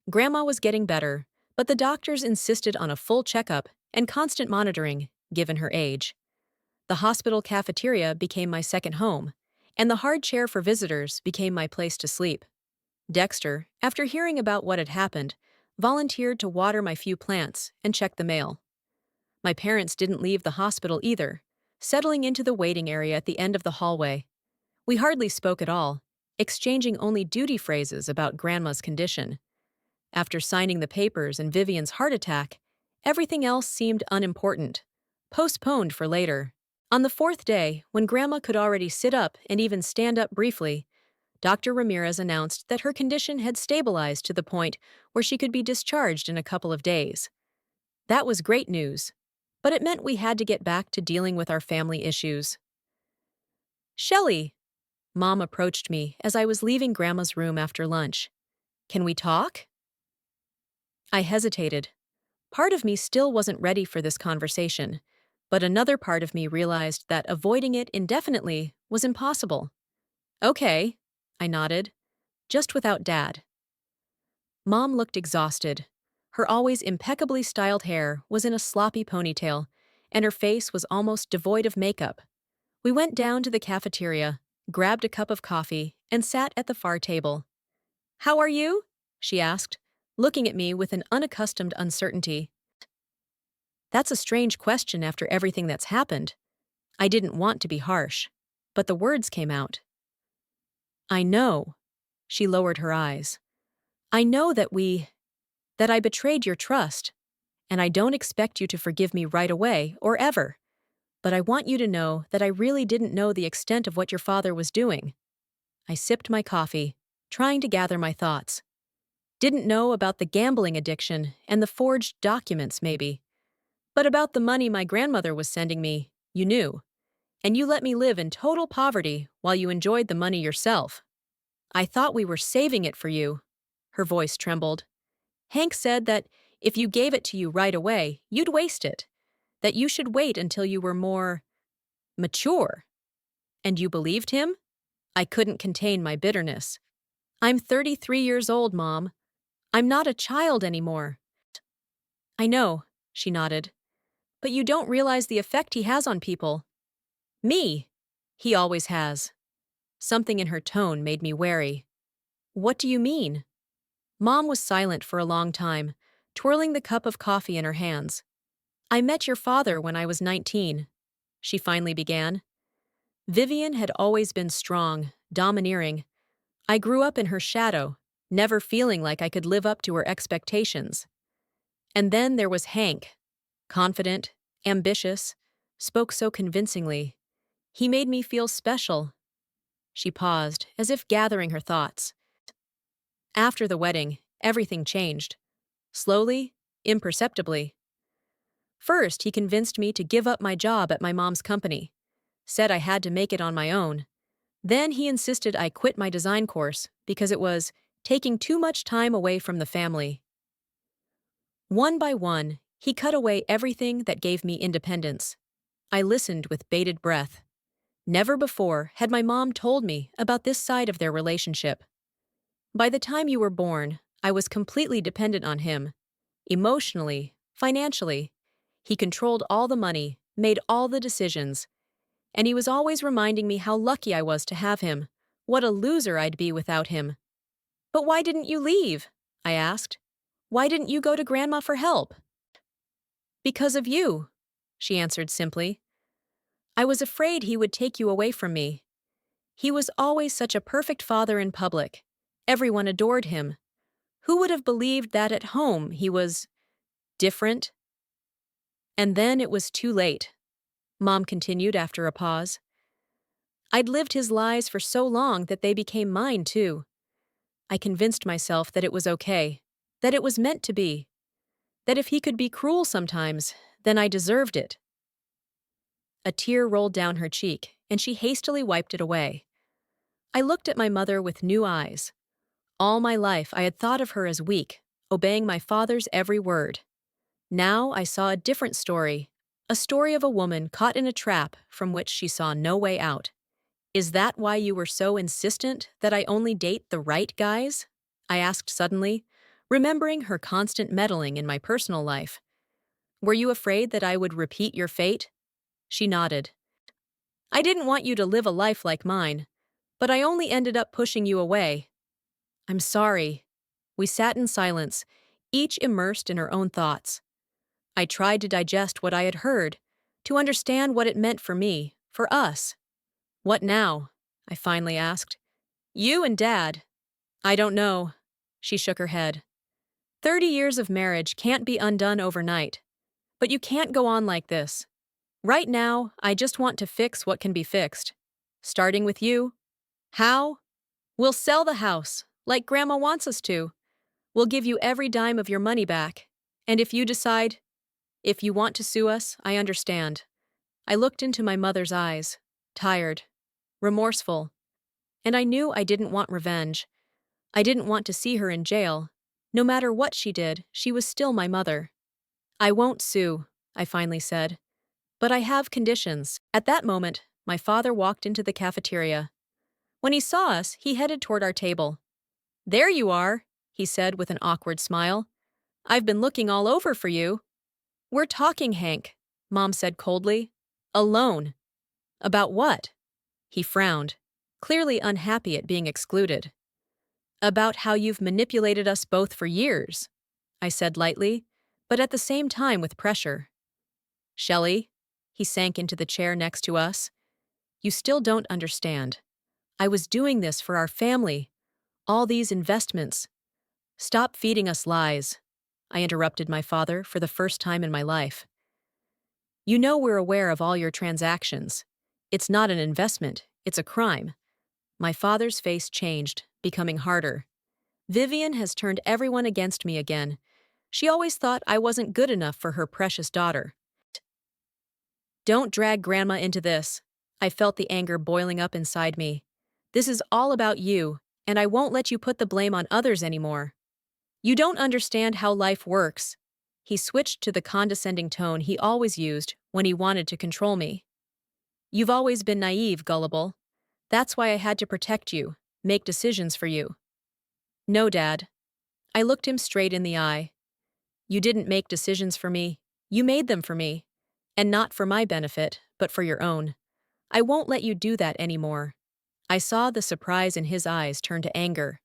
Grandma was getting better, but the doctors insisted on a full checkup and constant monitoring, given her age. The hospital cafeteria became my second home, and the hard chair for visitors became my place to sleep. Dexter, after hearing about what had happened, volunteered to water my few plants and check the mail. My parents didn't leave the hospital either, settling into the waiting area at the end of the hallway. We hardly spoke at all, exchanging only duty phrases about Grandma's condition. After signing the papers and Vivian's heart attack, everything else seemed unimportant, postponed for later. On the 4th day, when Grandma could already sit up and even stand up briefly, Dr. Ramirez announced that her condition had stabilized to the point where she could be discharged in a couple of days. That was great news, but it meant we had to get back to dealing with our family issues. Shelley, Mom approached me as I was leaving Grandma's room after lunch. Can we talk? I hesitated. Part of me still wasn't ready for this conversation, but another part of me realized that avoiding it indefinitely was impossible. Okay, I nodded, just without Dad. Mom looked exhausted. Her always impeccably styled hair was in a sloppy ponytail, and her face was almost devoid of makeup. We went down to the cafeteria, grabbed a cup of coffee, and sat at the far table. How are you? She asked, looking at me with an unaccustomed uncertainty. That's a strange question after everything that's happened. I didn't want to be harsh, but the words came out. I know. She lowered her eyes. I know that I betrayed your trust, and I don't expect you to forgive me right away or ever. But I want you to know that I really didn't know the extent of what your father was doing. I sipped my coffee, trying to gather my thoughts. Didn't know about the gambling addiction and the forged documents, maybe. But about the money my grandmother was sending me, you knew. And you let me live in total poverty while you enjoyed the money yourself. I thought we were saving it for you. Her voice trembled. Hank said that if you gave it to you right away, you'd waste it. That you should wait until you were more mature. And you believed him? I couldn't contain my bitterness. I'm 33 years old, Mom. I'm not a child anymore. I know, she nodded. But you don't realize the effect he has on people. Me. He always has. Something in her tone made me wary. What do you mean? Mom was silent for a long time, twirling the cup of coffee in her hands. I met your father when I was 19, she finally began. Vivian had always been strong, domineering. I grew up in her shadow, never feeling like I could live up to her expectations. And then there was Hank. Confident, ambitious, spoke so convincingly. He made me feel special. She paused, as if gathering her thoughts. After the wedding, everything changed. Slowly, imperceptibly. First, he convinced me to give up my job at my mom's company. Said I had to make it on my own. Then he insisted I quit my design course because it was taking too much time away from the family. One by one, he cut away everything that gave me independence. I listened with bated breath. Never before had my mom told me about this side of their relationship. By the time you were born, I was completely dependent on him. Emotionally, financially. He controlled all the money, made all the decisions. And he was always reminding me how lucky I was to have him. What a loser I'd be without him. But why didn't you leave? I asked. Why didn't you go to Grandma for help? Because of you, she answered simply. I was afraid he would take you away from me. He was always such a perfect father in public. Everyone adored him. Who would have believed that at home he was different? And then it was too late, Mom continued after a pause. I'd lived his lies for so long that they became mine too. I convinced myself that it was okay, that it was meant to be, that if he could be cruel sometimes, then I deserved it. A tear rolled down her cheek, and she hastily wiped it away. I looked at my mother with new eyes. All my life I had thought of her as weak, obeying my father's every word. Now I saw a different story, a story of a woman caught in a trap from which she saw no way out. Is that why you were so insistent that I only date the right guys? I asked suddenly, remembering her constant meddling in my personal life. Were you afraid that I would repeat your fate? She nodded. I didn't want you to live a life like mine, but I only ended up pushing you away. I'm sorry. We sat in silence, each immersed in her own thoughts. I tried to digest what I had heard, to understand what it meant for me, for us. What now? I finally asked. You and Dad. I don't know. She shook her head. 30 years of marriage can't be undone overnight. But you can't go on like this. Right now, I just want to fix what can be fixed. Starting with you. How? We'll sell the house, like Grandma wants us to. We'll give you every dime of your money back. And if you decide, if you want to sue us, I understand. I looked into my mother's eyes, tired, remorseful. And I knew I didn't want revenge. I didn't want to see her in jail. No matter what she did, she was still my mother. I won't sue, I finally said. But I have conditions. At that moment, my father walked into the cafeteria. When he saw us, he headed toward our table. There you are, he said with an awkward smile. I've been looking all over for you. We're talking, Hank, Mom said coldly. Alone. About what? He frowned, clearly unhappy at being excluded. About how you've manipulated us both for years, I said lightly, but at the same time with pressure. Shelley, he sank into the chair next to us. You still don't understand. I was doing this for our family. All these investments. Stop feeding us lies, I interrupted my father for the first time in my life. You know we're aware of all your transactions. It's not an investment, it's a crime. My father's face changed, becoming harder. Vivian has turned everyone against me again. She always thought I wasn't good enough for her precious daughter. Don't drag Grandma into this. I felt the anger boiling up inside me. This is all about you, and I won't let you put the blame on others anymore. You don't understand how life works. He switched to the condescending tone he always used when he wanted to control me. You've always been naive, gullible. That's why I had to protect you, make decisions for you. No, Dad. I looked him straight in the eye. You didn't make decisions for me. You made them for me. And not for my benefit, but for your own. I won't let you do that anymore. I saw the surprise in his eyes turn to anger.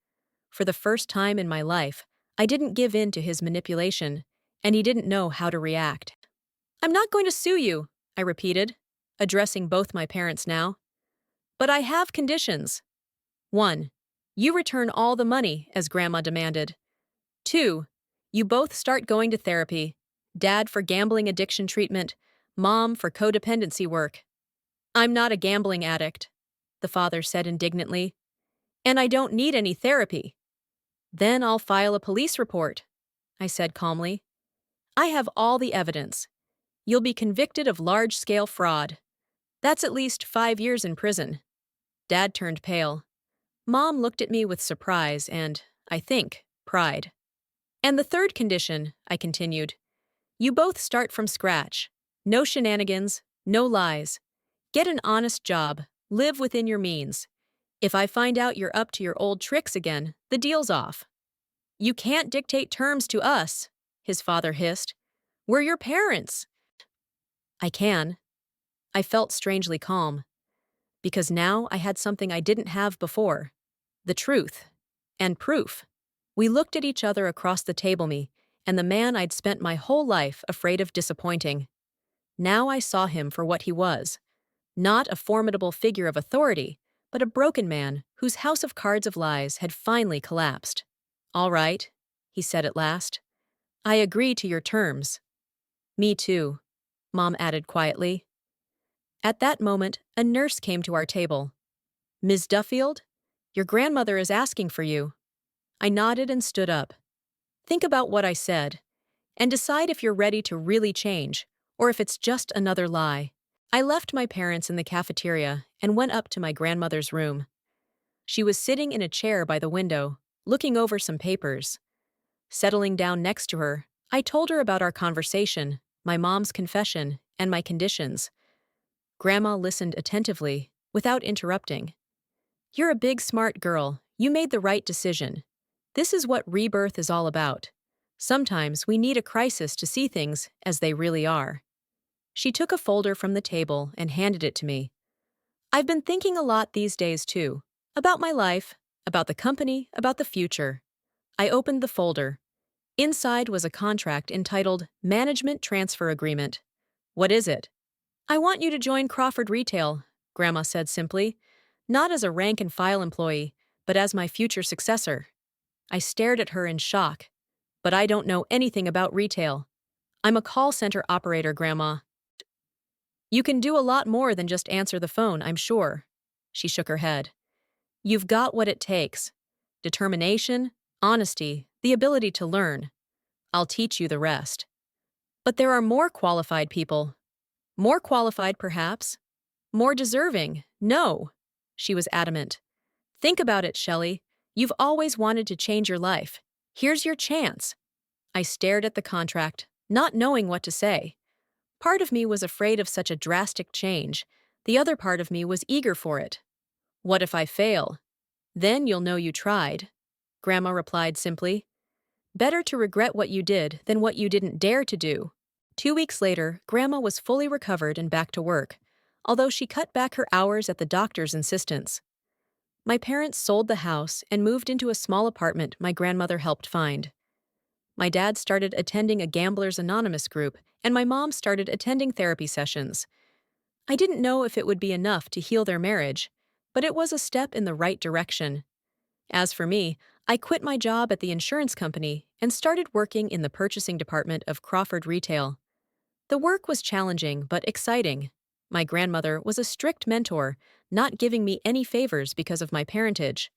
For the first time in my life, I didn't give in to his manipulation, and he didn't know how to react. I'm not going to sue you, I repeated, addressing both my parents now. But I have conditions. 1. You return all the money, as Grandma demanded. 2. You both start going to therapy. Dad for gambling addiction treatment, Mom for codependency work. I'm not a gambling addict, the father said indignantly. And I don't need any therapy. Then I'll file a police report, I said calmly. I have all the evidence. You'll be convicted of large-scale fraud. That's at least 5 years in prison. Dad turned pale. Mom looked at me with surprise and, I think, pride. And the third condition, I continued. You both start from scratch. No shenanigans, no lies. Get an honest job, live within your means. If I find out you're up to your old tricks again, the deal's off. You can't dictate terms to us, his father hissed. We're your parents. I can. I felt strangely calm. Because now I had something I didn't have before. The truth. And proof. We looked at each other across the table and the man I'd spent my whole life afraid of disappointing. Now I saw him for what he was. Not a formidable figure of authority, but a broken man whose house of cards of lies had finally collapsed. All right, he said at last. I agree to your terms. Me too, Mom added quietly. At that moment, a nurse came to our table. Ms. Duffield, your grandmother is asking for you. I nodded and stood up. Think about what I said, and decide if you're ready to really change, or if it's just another lie. I left my parents in the cafeteria and went up to my grandmother's room. She was sitting in a chair by the window, looking over some papers. Settling down next to her, I told her about our conversation, my mom's confession, and my conditions. Grandma listened attentively, without interrupting. You're a big, smart girl. You made the right decision. This is what rebirth is all about. Sometimes we need a crisis to see things as they really are. She took a folder from the table and handed it to me. I've been thinking a lot these days, too. About my life, about the company, about the future. I opened the folder. Inside was a contract entitled Management Transfer Agreement. What is it? I want you to join Crawford Retail, Grandma said simply. Not as a rank-and-file employee, but as my future successor. I stared at her in shock. But I don't know anything about retail. I'm a call center operator, Grandma. You can do a lot more than just answer the phone, I'm sure. She shook her head. You've got what it takes. Determination, honesty, the ability to learn. I'll teach you the rest. But there are more qualified people. More qualified, perhaps. More deserving. No. She was adamant. Think about it, Shelley. You've always wanted to change your life. Here's your chance. I stared at the contract, not knowing what to say. Part of me was afraid of such a drastic change. The other part of me was eager for it. What if I fail? Then you'll know you tried, Grandma replied simply. Better to regret what you did than what you didn't dare to do. 2 weeks later, Grandma was fully recovered and back to work, although she cut back her hours at the doctor's insistence. My parents sold the house and moved into a small apartment my grandmother helped find. My dad started attending a Gamblers Anonymous group, and my mom started attending therapy sessions. I didn't know if it would be enough to heal their marriage, but it was a step in the right direction. As for me, I quit my job at the insurance company and started working in the purchasing department of Crawford Retail. The work was challenging but exciting. My grandmother was a strict mentor, not giving me any favors because of my parentage.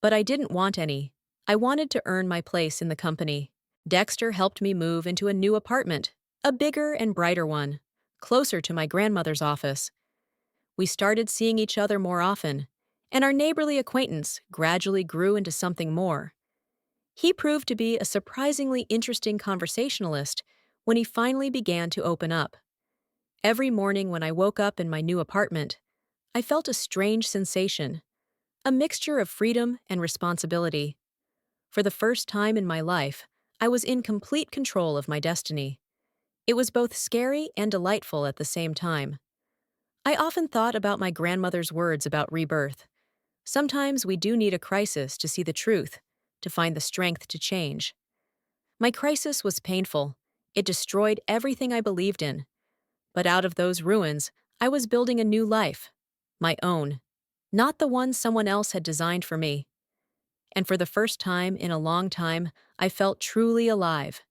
But I didn't want any. I wanted to earn my place in the company. Dexter helped me move into a new apartment, a bigger and brighter one, closer to my grandmother's office. We started seeing each other more often, and our neighborly acquaintance gradually grew into something more. He proved to be a surprisingly interesting conversationalist when he finally began to open up. Every morning when I woke up in my new apartment, I felt a strange sensation, a mixture of freedom and responsibility. For the first time in my life, I was in complete control of my destiny. It was both scary and delightful at the same time. I often thought about my grandmother's words about rebirth. Sometimes we do need a crisis to see the truth, to find the strength to change. My crisis was painful. It destroyed everything I believed in. But out of those ruins, I was building a new life. My own. Not the one someone else had designed for me. And for the first time in a long time, I felt truly alive.